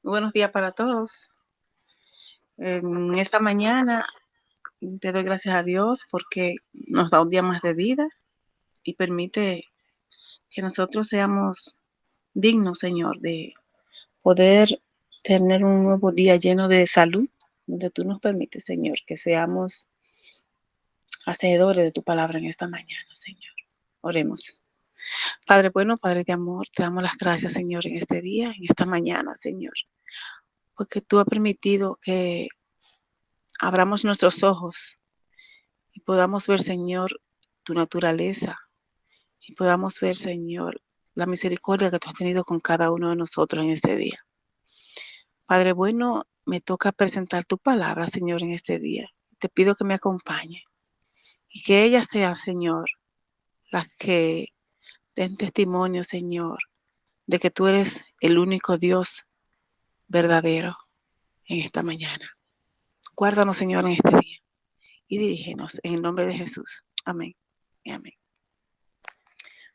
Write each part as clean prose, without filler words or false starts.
Buenos días para todos. En esta mañana te doy gracias a Dios porque nos da un día más de vida y permite que nosotros seamos dignos, Señor, de poder tener un nuevo día lleno de salud, donde tú nos permites, Señor, que seamos hacedores de tu palabra en esta mañana, Señor. Oremos. Padre bueno, Padre de amor, te damos las gracias, Señor, en este día, en esta mañana, Señor, porque tú has permitido que abramos nuestros ojos y podamos ver, Señor, tu naturaleza y podamos ver, Señor, la misericordia que tú has tenido con cada uno de nosotros en este día. Padre bueno, me toca presentar tu palabra, Señor, en este día. Te pido que me acompañe y que ella sea, Señor, la que den testimonio, Señor, de que tú eres el único Dios verdadero en esta mañana. Guárdanos, Señor, en este día y dirígenos en el nombre de Jesús. Amén y amén.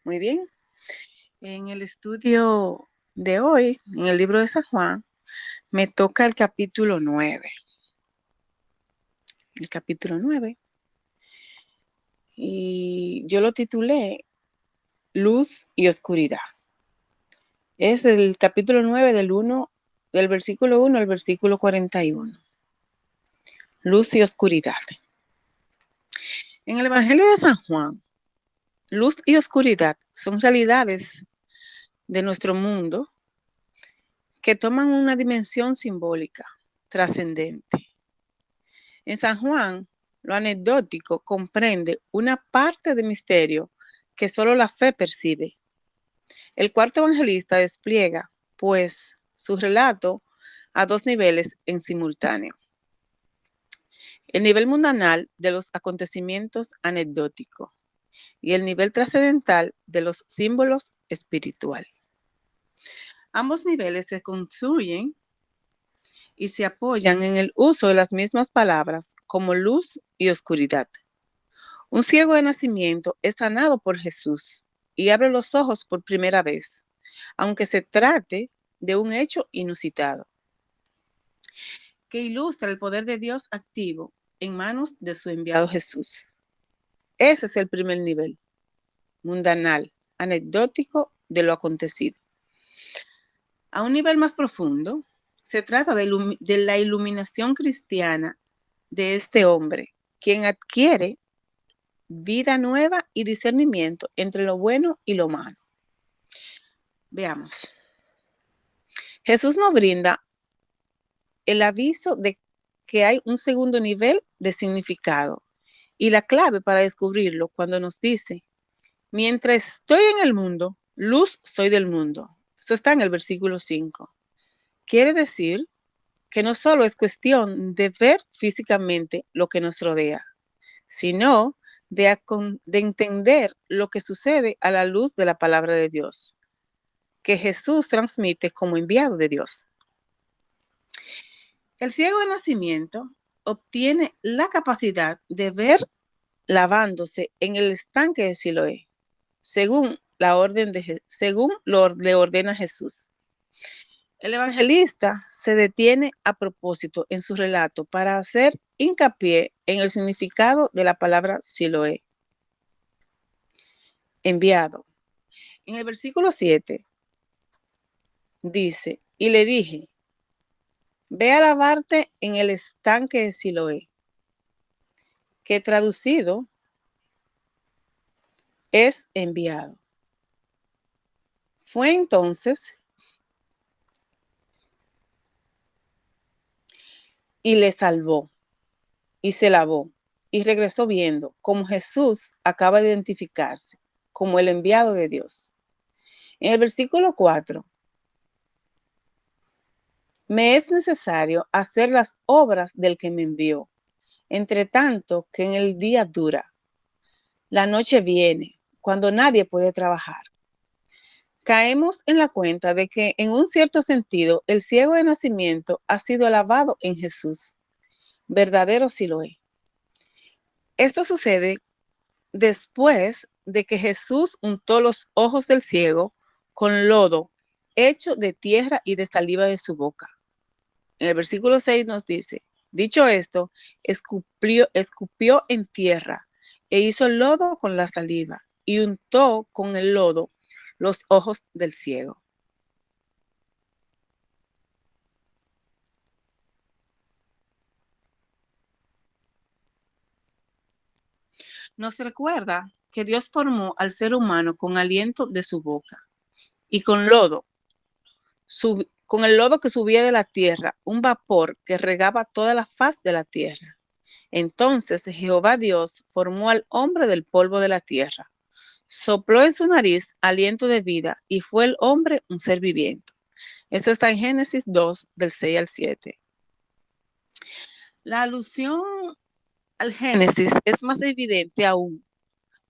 Muy bien. En el estudio de hoy, en el libro de San Juan, me toca el capítulo 9. El capítulo 9. Y yo lo titulé Luz y Oscuridad. Es el capítulo 9 del versículo 1 al versículo 41. Luz y oscuridad. En el Evangelio de San Juan, luz y oscuridad son realidades de nuestro mundo que toman una dimensión simbólica, trascendente. En San Juan, lo anecdótico comprende una parte de misterio que solo la fe percibe. El cuarto evangelista despliega, pues, su relato a dos niveles en simultáneo. El nivel mundanal de los acontecimientos anecdóticos y el nivel trascendental de los símbolos espiritual. Ambos niveles se construyen y se apoyan en el uso de las mismas palabras como luz y oscuridad. Un ciego de nacimiento es sanado por Jesús y abre los ojos por primera vez, aunque se trate de un hecho inusitado, que ilustra el poder de Dios activo en manos de su enviado Jesús. Ese es el primer nivel, mundanal, anecdótico de lo acontecido. A un nivel más profundo, se trata de la iluminación cristiana de este hombre, quien adquiere vida nueva y discernimiento entre lo bueno y lo malo. Veamos. Jesús nos brinda el aviso de que hay un segundo nivel de significado y la clave para descubrirlo cuando nos dice, mientras estoy en el mundo, luz soy del mundo. Esto está en el versículo 5. Quiere decir que no solo es cuestión de ver físicamente lo que nos rodea, sino de entender lo que sucede a la luz de la palabra de Dios, que Jesús transmite como enviado de Dios. El ciego de nacimiento obtiene la capacidad de ver lavándose en el estanque de Siloé, según le ordena Jesús. El evangelista se detiene a propósito en su relato para hacer hincapié en el significado de la palabra Siloé, enviado. En el versículo 7 dice, y le dije, ve a lavarte en el estanque de Siloé, que traducido es enviado. Fue entonces y le salvó y se lavó y regresó viendo como Jesús acaba de identificarse como el enviado de Dios. En el versículo 4, me es necesario hacer las obras del que me envió, entre tanto que en el día dura. La noche viene, cuando nadie puede trabajar. Caemos en la cuenta de que, en un cierto sentido, el ciego de nacimiento ha sido alabado en Jesús. Verdadero Siloé. Esto sucede después de que Jesús untó los ojos del ciego con lodo hecho de tierra y de saliva de su boca. En el versículo 6 nos dice, dicho esto, escupió en tierra e hizo lodo con la saliva y untó con el lodo los ojos del ciego. Nos recuerda que Dios formó al ser humano con aliento de su boca y con el lodo que subía de la tierra, un vapor que regaba toda la faz de la tierra. Entonces Jehová Dios formó al hombre del polvo de la tierra, sopló en su nariz aliento de vida y fue el hombre un ser viviente. Eso está en Génesis 2, del 6 al 7. La alusión al Génesis es más evidente aún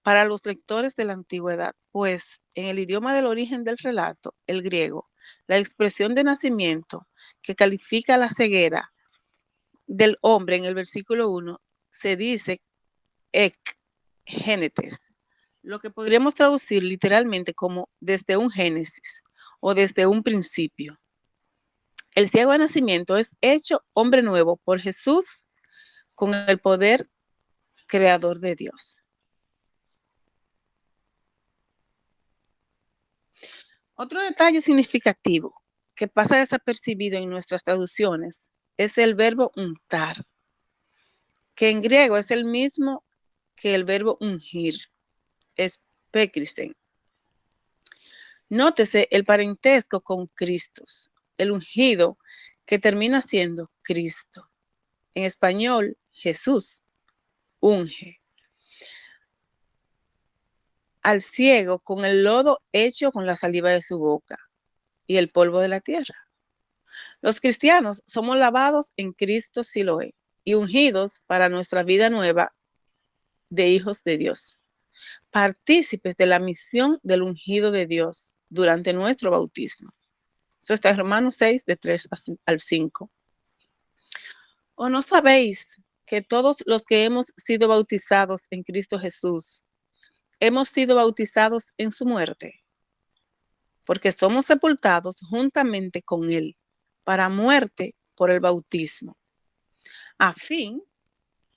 para los lectores de la antigüedad, pues en el idioma del origen del relato, el griego, la expresión de nacimiento que califica la ceguera del hombre en el versículo 1 se dice ek, génetes, lo que podríamos traducir literalmente como desde un génesis o desde un principio. El ciego de nacimiento es hecho hombre nuevo por Jesús con el poder creador de Dios. Otro detalle significativo que pasa desapercibido en nuestras traducciones es el verbo untar, que en griego es el mismo que el verbo ungir, es pekrisen. Nótese el parentesco con Cristos, el ungido que termina siendo Cristo. En español, Jesús unge al ciego con el lodo hecho con la saliva de su boca y el polvo de la tierra. Los cristianos somos lavados en Cristo Siloé y ungidos para nuestra vida nueva de hijos de Dios, partícipes de la misión del ungido de Dios durante nuestro bautismo. Eso está en Romanos 6, de 3 al 5. ¿O no sabéis que todos los que hemos sido bautizados en Cristo Jesús, hemos sido bautizados en su muerte? Porque somos sepultados juntamente con Él para muerte por el bautismo, a fin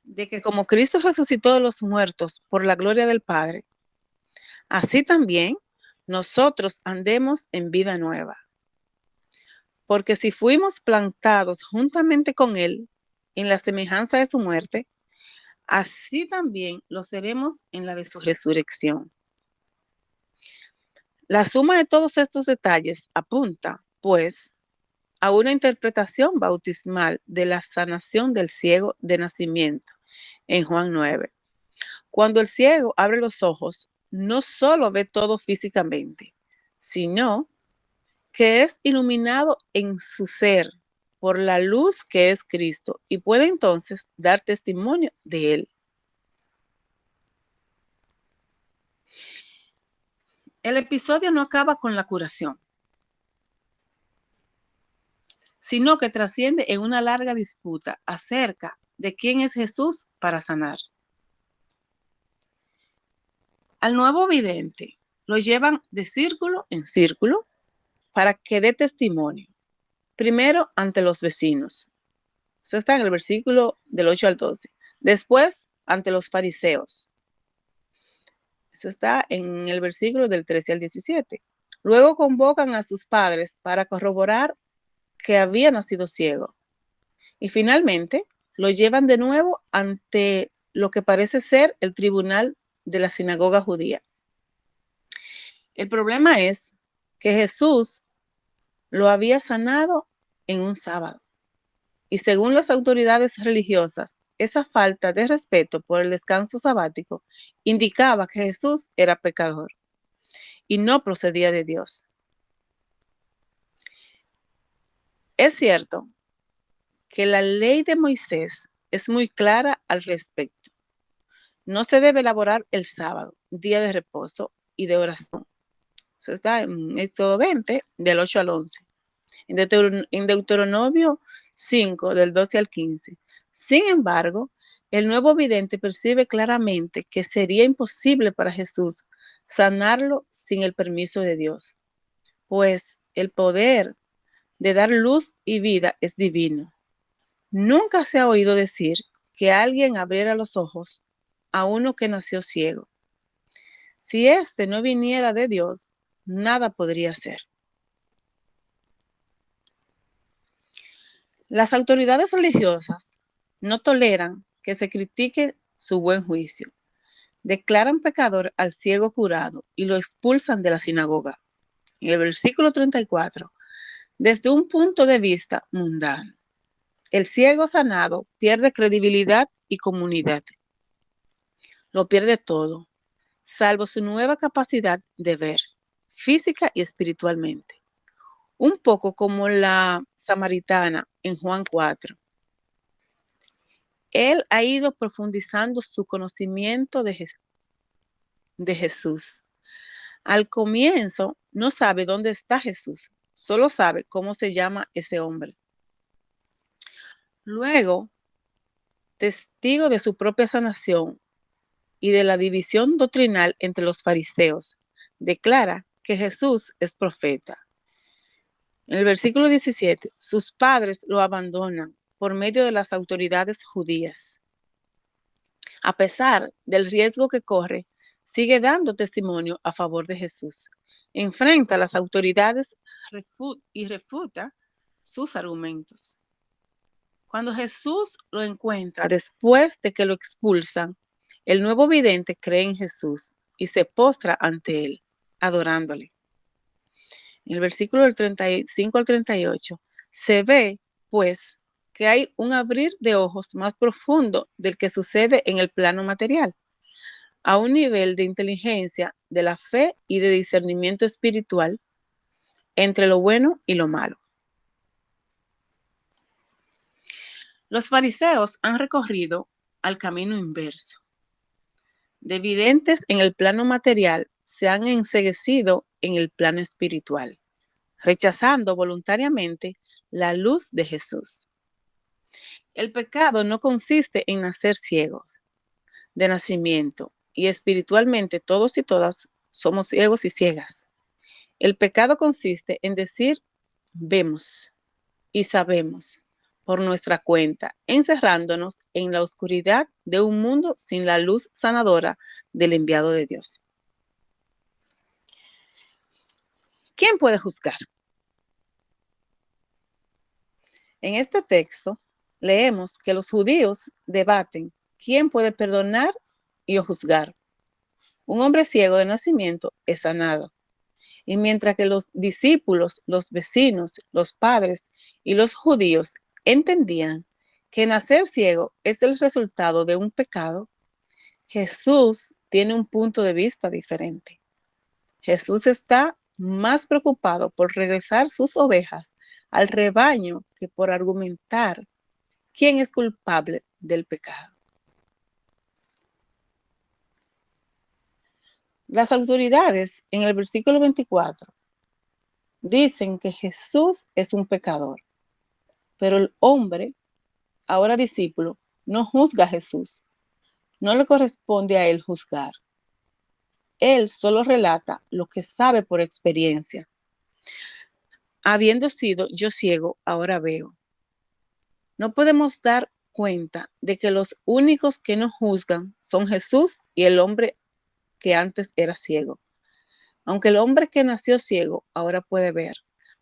de que como Cristo resucitó de los muertos por la gloria del Padre, así también nosotros andemos en vida nueva. Porque si fuimos plantados juntamente con Él en la semejanza de su muerte, así también lo seremos en la de su resurrección. La suma de todos estos detalles apunta, pues, a una interpretación bautismal de la sanación del ciego de nacimiento en Juan 9. Cuando el ciego abre los ojos, no solo ve todo físicamente, sino que es iluminado en su ser por la luz que es Cristo y puede entonces dar testimonio de Él. El episodio no acaba con la curación, sino que trasciende en una larga disputa acerca de quién es Jesús para sanar. Al nuevo vidente lo llevan de círculo en círculo para que dé testimonio, primero ante los vecinos. Eso está en el versículo del 8 al 12. Después, ante los fariseos. Eso está en el versículo del 13 al 17. Luego convocan a sus padres para corroborar que había nacido ciego. Y finalmente lo llevan de nuevo ante lo que parece ser el tribunal de la sinagoga judía. El problema es que Jesús lo había sanado en un sábado. Y según las autoridades religiosas, esa falta de respeto por el descanso sabático indicaba que Jesús era pecador y no procedía de Dios. Es cierto que la ley de Moisés es muy clara al respecto. No se debe elaborar el sábado, día de reposo y de oración. Eso está en Éxodo 20, del 8 al 11. En Deuteronomio 5, del 12 al 15. Sin embargo, el nuevo vidente percibe claramente que sería imposible para Jesús sanarlo sin el permiso de Dios, pues el poder de dar luz y vida es divino. Nunca se ha oído decir que alguien abriera los ojos a uno que nació ciego. Si éste no viniera de Dios, nada podría hacer. Las autoridades religiosas no toleran que se critique su buen juicio. Declaran pecador al ciego curado y lo expulsan de la sinagoga. En el versículo 34, desde un punto de vista mundano, el ciego sanado pierde credibilidad y comunidad. Lo pierde todo, salvo su nueva capacidad de ver, física y espiritualmente. Un poco como la samaritana en Juan 4. Él ha ido profundizando su conocimiento de Jesús. Al comienzo no sabe dónde está Jesús, solo sabe cómo se llama ese hombre. Luego, testigo de su propia sanación y de la división doctrinal entre los fariseos, declara que Jesús es profeta. En el versículo 17, sus padres lo abandonan por medio de las autoridades judías. A pesar del riesgo que corre, sigue dando testimonio a favor de Jesús. Enfrenta a las autoridades y refuta sus argumentos. Cuando Jesús lo encuentra después de que lo expulsan, el nuevo vidente cree en Jesús y se postra ante él, adorándole. En el versículo del 35 al 38, se ve, pues, que hay un abrir de ojos más profundo del que sucede en el plano material, a un nivel de inteligencia, de la fe y de discernimiento espiritual entre lo bueno y lo malo. Los fariseos han recorrido al camino inverso. De videntes en el plano material se han enceguecido en el plano espiritual, rechazando voluntariamente la luz de Jesús. El pecado no consiste en nacer ciegos de nacimiento, y espiritualmente todos y todas somos ciegos y ciegas. El pecado consiste en decir vemos y sabemos por nuestra cuenta, encerrándonos en la oscuridad de un mundo sin la luz sanadora del enviado de Dios. ¿Quién puede juzgar? En este texto leemos que los judíos debaten quién puede perdonar y o juzgar. Un hombre ciego de nacimiento es sanado. Y mientras que los discípulos, los vecinos, los padres y los judíos entendían que nacer ciego es el resultado de un pecado, Jesús tiene un punto de vista diferente. Jesús está más preocupado por regresar sus ovejas al rebaño que por argumentar quién es culpable del pecado. Las autoridades en el versículo 24 dicen que Jesús es un pecador, pero el hombre, ahora discípulo, no juzga a Jesús. No le corresponde a él juzgar. Él solo relata lo que sabe por experiencia. Habiendo sido yo ciego, ahora veo. No podemos dar cuenta de que los únicos que nos juzgan son Jesús y el hombre que antes era ciego. Aunque el hombre que nació ciego ahora puede ver,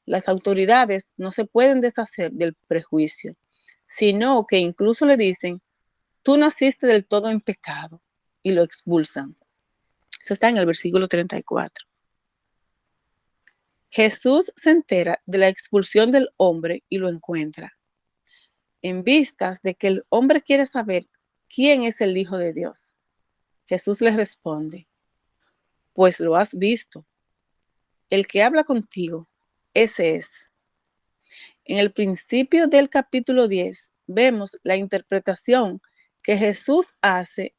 las autoridades no se pueden deshacer del prejuicio, sino que incluso le dicen, tú naciste del todo en pecado, y lo expulsan. Eso está en el versículo 34. Jesús se entera de la expulsión del hombre y lo encuentra. En vistas de que el hombre quiere saber quién es el Hijo de Dios, Jesús le responde, pues lo has visto. El que habla contigo, ese es. En el principio del capítulo 10 vemos la interpretación que Jesús hace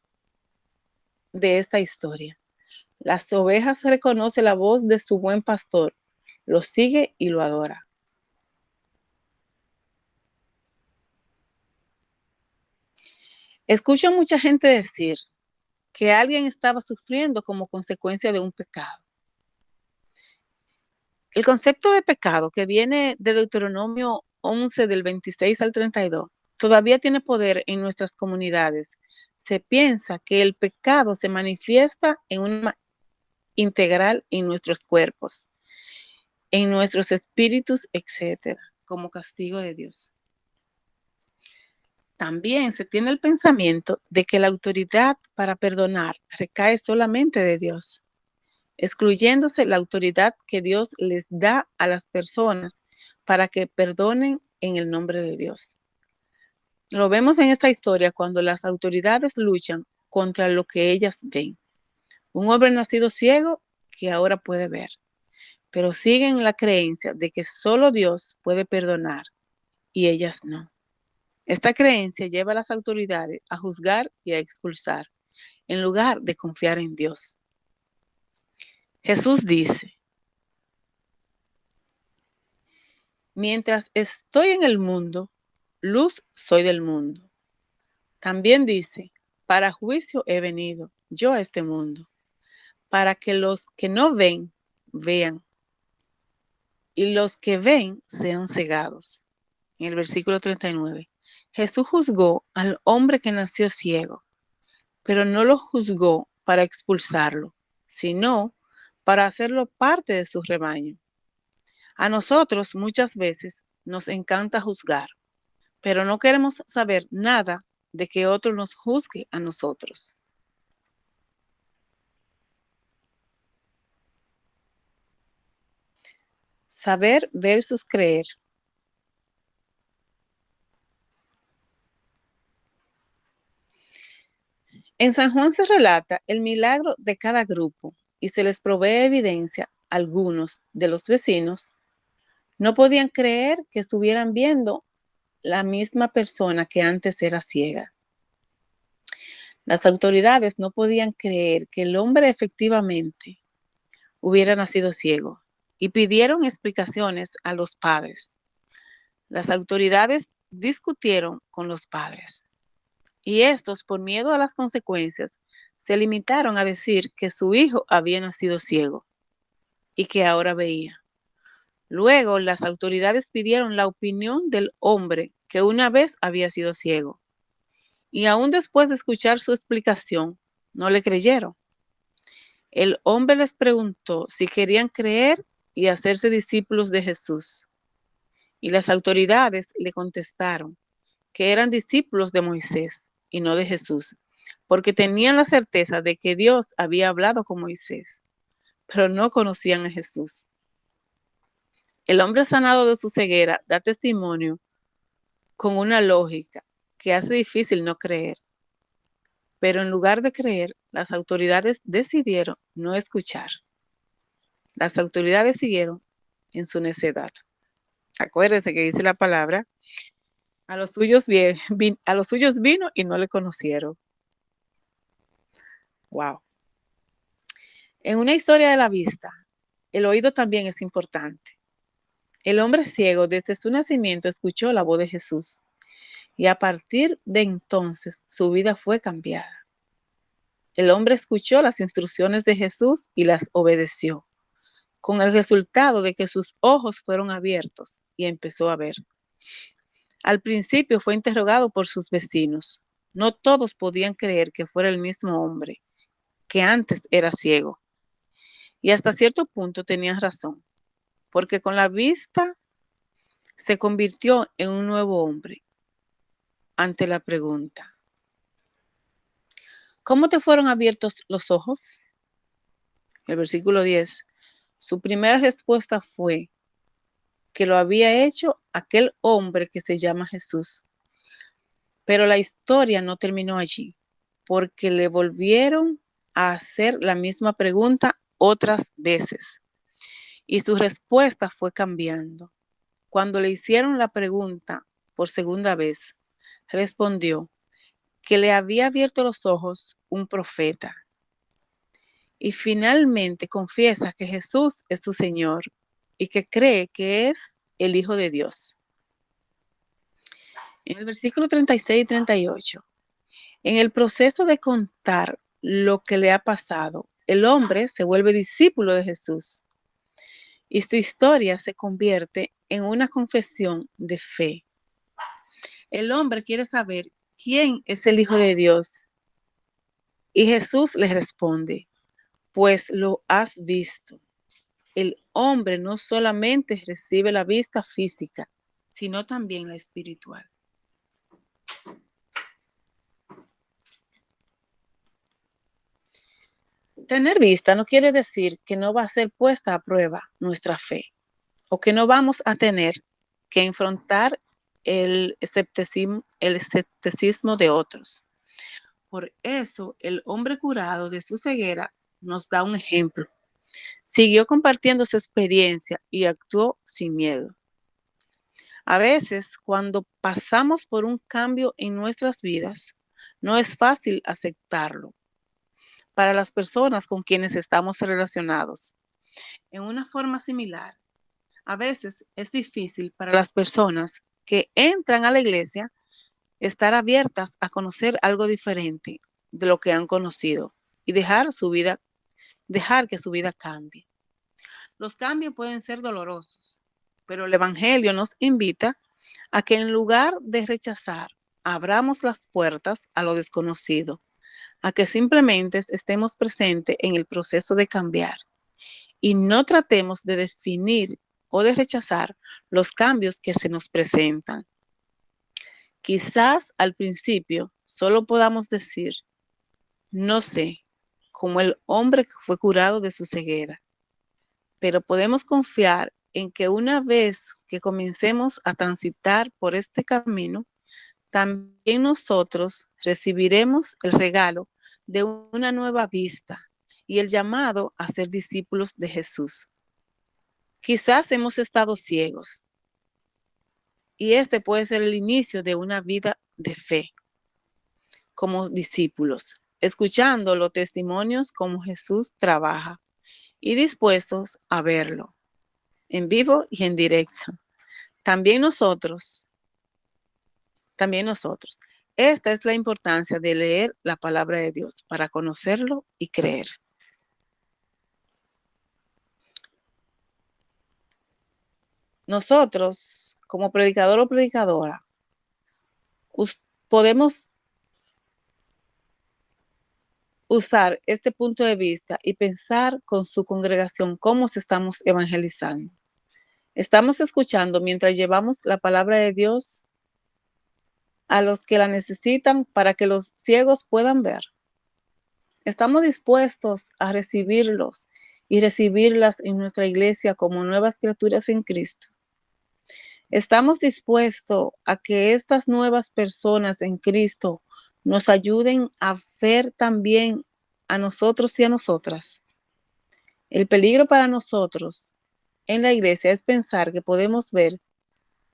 de esta historia. Las ovejas reconocen la voz de su buen pastor, lo sigue y lo adora. Escucho a mucha gente decir que alguien estaba sufriendo como consecuencia de un pecado. El concepto de pecado que viene de Deuteronomio 11 del 26 al 32 todavía tiene poder en nuestras comunidades. Se piensa que el pecado se manifiesta en una integral en nuestros cuerpos, en nuestros espíritus, etcétera, como castigo de Dios. También se tiene el pensamiento de que la autoridad para perdonar recae solamente de Dios, excluyéndose la autoridad que Dios les da a las personas para que perdonen en el nombre de Dios. Lo vemos en esta historia cuando las autoridades luchan contra lo que ellas ven. Un hombre nacido ciego que ahora puede ver, pero siguen la creencia de que solo Dios puede perdonar y ellas no. Esta creencia lleva a las autoridades a juzgar y a expulsar, en lugar de confiar en Dios. Jesús dice, mientras estoy en el mundo, luz soy del mundo. También dice, para juicio he venido yo a este mundo, para que los que no ven, vean, y los que ven sean cegados. En el versículo 39, Jesús juzgó al hombre que nació ciego, pero no lo juzgó para expulsarlo, sino para hacerlo parte de su rebaño. A nosotros muchas veces nos encanta juzgar, pero no queremos saber nada de que otro nos juzgue a nosotros. Saber versus creer. En San Juan se relata el milagro de cada grupo y se les provee evidencia. Algunos de los vecinos no podían creer que estuvieran viendo la misma persona que antes era ciega. Las autoridades no podían creer que el hombre efectivamente hubiera nacido ciego y pidieron explicaciones a los padres. Las autoridades discutieron con los padres y estos, por miedo a las consecuencias, se limitaron a decir que su hijo había nacido ciego y que ahora veía. Luego, las autoridades pidieron la opinión del hombre que una vez había sido ciego. Y aún después de escuchar su explicación, no le creyeron. El hombre les preguntó si querían creer y hacerse discípulos de Jesús. Y las autoridades le contestaron que eran discípulos de Moisés y no de Jesús, porque tenían la certeza de que Dios había hablado con Moisés, pero no conocían a Jesús. El hombre sanado de su ceguera da testimonio con una lógica que hace difícil no creer. Pero en lugar de creer, las autoridades decidieron no escuchar. Las autoridades siguieron en su necedad. Acuérdense que dice la palabra, a los suyos vino y no le conocieron. Wow. En una historia de la vista, el oído también es importante. El hombre ciego desde su nacimiento escuchó la voz de Jesús y a partir de entonces su vida fue cambiada. El hombre escuchó las instrucciones de Jesús y las obedeció, con el resultado de que sus ojos fueron abiertos y empezó a ver. Al principio fue interrogado por sus vecinos. No todos podían creer que fuera el mismo hombre, que antes era ciego. Y hasta cierto punto tenían razón, porque con la vista se convirtió en un nuevo hombre. Ante la pregunta, ¿cómo te fueron abiertos los ojos? El versículo 10, su primera respuesta fue que lo había hecho aquel hombre que se llama Jesús. Pero la historia no terminó allí, porque le volvieron a hacer la misma pregunta otras veces y su respuesta fue cambiando. Cuando le hicieron la pregunta por segunda vez, respondió que le había abierto los ojos un profeta. Y finalmente confiesa que Jesús es su Señor y que cree que es el Hijo de Dios. En el versículo 36 y 38, en el proceso de contar lo que le ha pasado, el hombre se vuelve discípulo de Jesús y su historia se convierte en una confesión de fe. El hombre quiere saber quién es el Hijo de Dios. Y Jesús les responde, pues lo has visto. El hombre no solamente recibe la vista física, sino también la espiritual. Tener vista no quiere decir que no va a ser puesta a prueba nuestra fe o que no vamos a tener que enfrentar el escepticismo de otros. Por eso el hombre curado de su ceguera nos da un ejemplo. Siguió compartiendo su experiencia y actuó sin miedo. A veces, cuando pasamos por un cambio en nuestras vidas, no es fácil aceptarlo para las personas con quienes estamos relacionados. En una forma similar, a veces es difícil para las personas que entran a la iglesia estar abiertas a conocer algo diferente de lo que han conocido y dejar que su vida cambie. Los cambios pueden ser dolorosos, pero el Evangelio nos invita a que en lugar de rechazar, abramos las puertas a lo desconocido, a que simplemente estemos presentes en el proceso de cambiar y no tratemos de definir o de rechazar los cambios que se nos presentan. Quizás al principio solo podamos decir, no sé, como el hombre que fue curado de su ceguera, pero podemos confiar en que una vez que comencemos a transitar por este camino, también nosotros recibiremos el regalo de una nueva vista y el llamado a ser discípulos de Jesús. Quizás hemos estado ciegos y este puede ser el inicio de una vida de fe como discípulos, escuchando los testimonios como Jesús trabaja y dispuestos a verlo en vivo y en directo. También nosotros. Esta es la importancia de leer la palabra de Dios para conocerlo y creer. Nosotros, como predicador o predicadora, podemos usar este punto de vista y pensar con su congregación cómo se estamos evangelizando. Estamos escuchando mientras llevamos la palabra de Dios a los que la necesitan para que los ciegos puedan ver. Estamos dispuestos a recibirlos y recibirlas en nuestra iglesia como nuevas criaturas en Cristo. Estamos dispuestos a que estas nuevas personas en Cristo nos ayuden a ver también a nosotros y a nosotras. El peligro para nosotros en la iglesia es pensar que podemos ver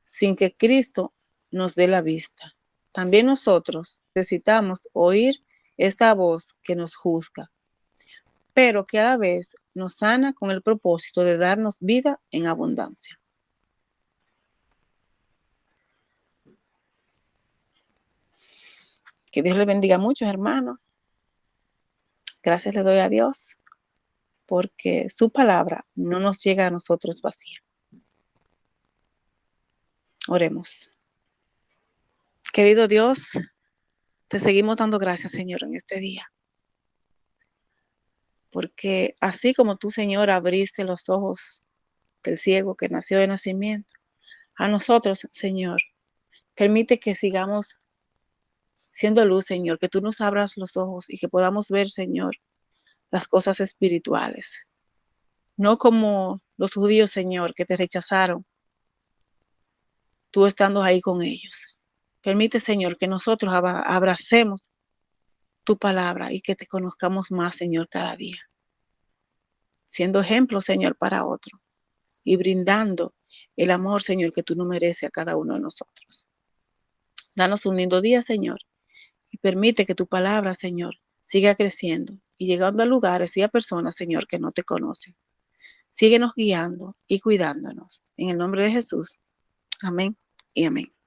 sin que Cristo nos dé la vista. También nosotros necesitamos oír esta voz que nos juzga, pero que a la vez nos sana con el propósito de darnos vida en abundancia. Que Dios les bendiga mucho, hermanos. Gracias le doy a Dios porque su palabra no nos llega a nosotros vacía. Oremos. Querido Dios, te seguimos dando gracias, Señor, en este día. Porque así como tú, Señor, abriste los ojos del ciego que nació de nacimiento, a nosotros, Señor, permite que sigamos siendo luz, Señor, que tú nos abras los ojos y que podamos ver, Señor, las cosas espirituales. No como los judíos, Señor, que te rechazaron, tú estando ahí con ellos. Permite, Señor, que nosotros abracemos tu palabra y que te conozcamos más, Señor, cada día. Siendo ejemplo, Señor, para otro y brindando el amor, Señor, que tú nos mereces a cada uno de nosotros. Danos un lindo día, Señor, y permite que tu palabra, Señor, siga creciendo y llegando a lugares y a personas, Señor, que no te conocen. Síguenos guiando y cuidándonos. En el nombre de Jesús. Amén y amén.